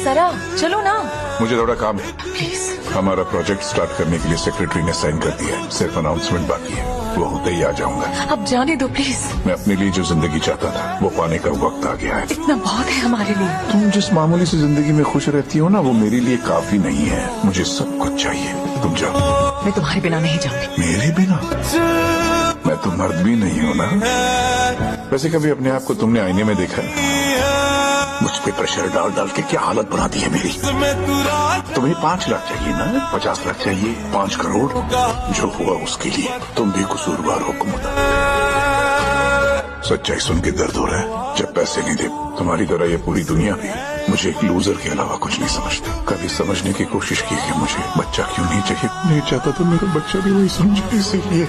सरा चलो ना। मुझे थोड़ा काम है। प्लीज। हमारा प्रोजेक्ट स्टार्ट करने के लिए सेक्रेटरी ने साइन कर दिया है, सिर्फ अनाउंसमेंट बाकी है, वो होते ही आ जाऊंगा। अब जाने दो प्लीज। मैं अपने लिए जो जिंदगी चाहता था वो पाने का वक्त आ गया है। इतना बहुत है हमारे लिए। तुम जिस मामूली सी जिंदगी में खुश रहती हो ना, वो मेरे लिए काफी नहीं है। मुझे सब कुछ चाहिए। तुम जाओ। मैं तुम्हारे बिना नहीं जाऊंगी। मेरे बिना? मैं तो मर्द भी नहीं हूँ ना। वैसे कभी अपने आप को तुमने आईने में देखा है? मुझ पे प्रेशर डाल डाल के क्या हालत बना दी है मेरी। तुम्हें 5 लाख चाहिए ना? 50 लाख चाहिए? 5 करोड़? जो हुआ उसके लिए तुम भी कसूरवार हो कुमुदा। सच्चाई सुन के दर्द हो रहा है। जब पैसे नहीं दे, तुम्हारी तरह ये पूरी दुनिया भी मुझे एक लूजर के अलावा कुछ नहीं समझती। कभी समझने की कोशिश की कि मुझे बच्चा क्यों नहीं चाहिए। नहीं चाहता तो मेरा बच्चा भी वही समझे, इसीलिए।